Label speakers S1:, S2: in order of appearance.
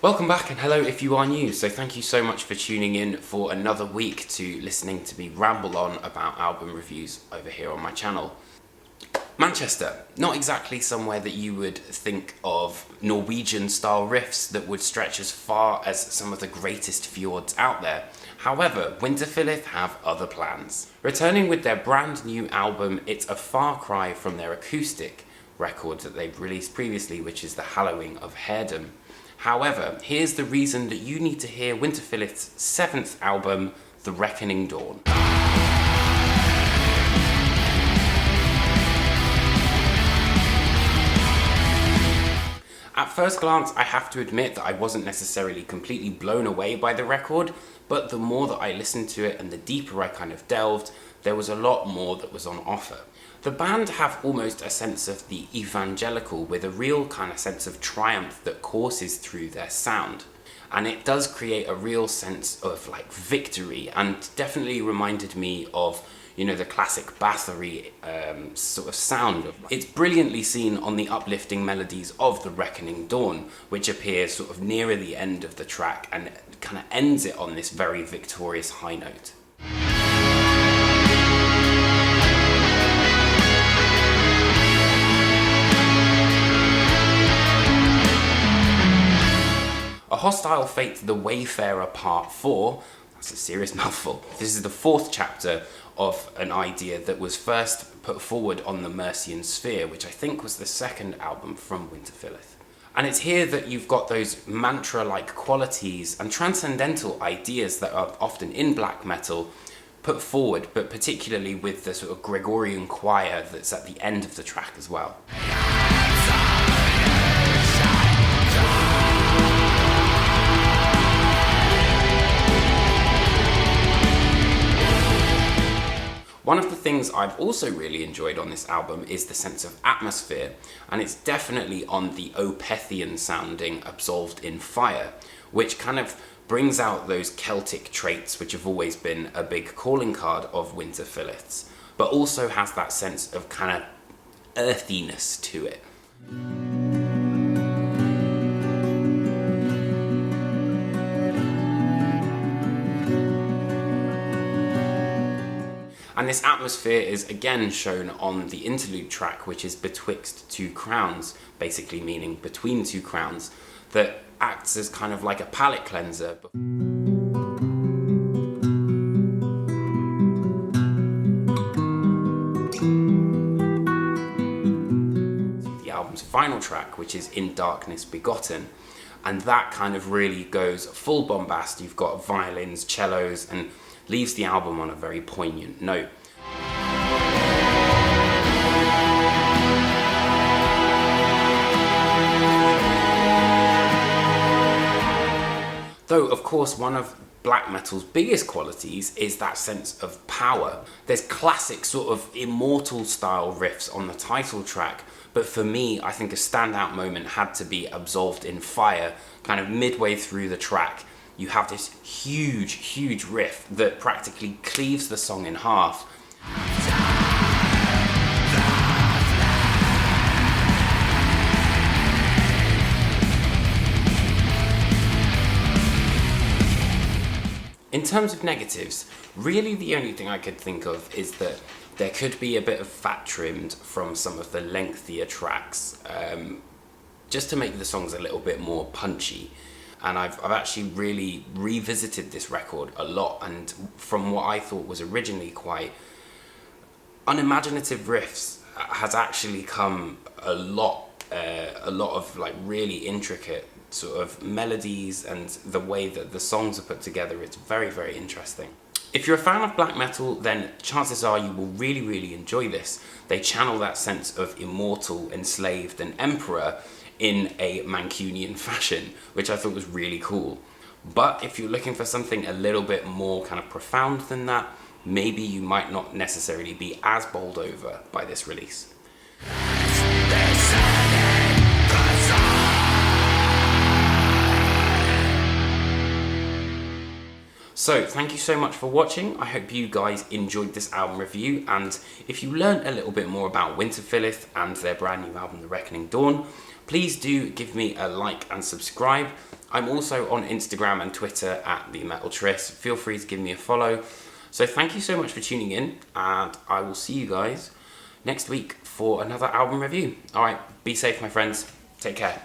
S1: Welcome back and hello if you are new. So thank you so much for tuning in for another week to listening to me ramble on about album reviews over here on my channel. Manchester, not exactly somewhere that you would think of Norwegian style riffs that would stretch as far as some of the greatest fjords out there. However, Winterfylleth have other plans. Returning with their brand new album, it's a far cry from their acoustic record that they've released previously, which is The Hallowing of Haredom. However, here's the reason that you need to hear Winterfylleth's 7th album, The Reckoning Dawn. At first glance, I have to admit that I wasn't necessarily completely blown away by the record, but the more that I listened to it and the deeper I kind of delved, there was a lot more that was on offer. The band have almost a sense of the evangelical with a real kind of sense of triumph that courses through their sound. And it does create a real sense of like victory, and definitely reminded me of, you know, the classic Bathory sort of sound. It's brilliantly seen on the uplifting melodies of The Reckoning Dawn, which appears sort of nearer the end of the track and kind of ends it on this very victorious high note. A Hostile Fate, The Wayfarer Part 4, that's a serious mouthful. This is the 4th chapter of an idea that was first put forward on the Mercian Sphere, which I think was the 2nd album from Winterfylleth. And it's here that you've got those mantra-like qualities and transcendental ideas that are often in black metal put forward, but particularly with the sort of Gregorian choir that's at the end of the track as well. One of the things I've also really enjoyed on this album is the sense of atmosphere, and it's definitely on the Opethian sounding Absolved in Fire, which kind of brings out those Celtic traits which have always been a big calling card of Winterfylleth's, but also has that sense of kind of earthiness to it. And this atmosphere is again shown on the interlude track, which is Betwixt Two Crowns, basically meaning between two crowns, that acts as kind of like a palate cleanser. The album's final track, which is In Darkness Begotten, and that kind of really goes full bombast. You've got violins, cellos, and leaves the album on a very poignant note. Though, of course, one of black metal's biggest qualities is that sense of power. There's classic sort of immortal style riffs on the title track, but for me, I think a standout moment had to be Absolved in Fire, kind of midway through the track. You have this huge riff that practically cleaves the song in half. In terms of negatives, really the only thing I could think of is that there could be a bit of fat trimmed from some of the lengthier tracks, just to make the songs a little bit more punchy. And I've actually really revisited this record a lot, and from what I thought was originally quite unimaginative riffs has actually come a lot of like really intricate sort of melodies, and the way that the songs are put together, it's very interesting. If you're a fan of black metal, then chances are you will really enjoy this. They channel that sense of immortal, enslaved, and emperor in a Mancunian fashion, which I thought was really cool. But if you're looking for something a little bit more kind of profound than that, maybe you might not necessarily be as bowled over by this release. So thank you so much for watching. I hope you guys enjoyed this album review, and if you learned a little bit more about Winterfylleth and their brand new album The Reckoning Dawn, please do give me a like and subscribe. I'm also on Instagram and Twitter at The Metal Triss. Feel free to give me a follow. So thank you so much for tuning in, and I will see you guys next week for another album review. Alright, be safe my friends. Take care.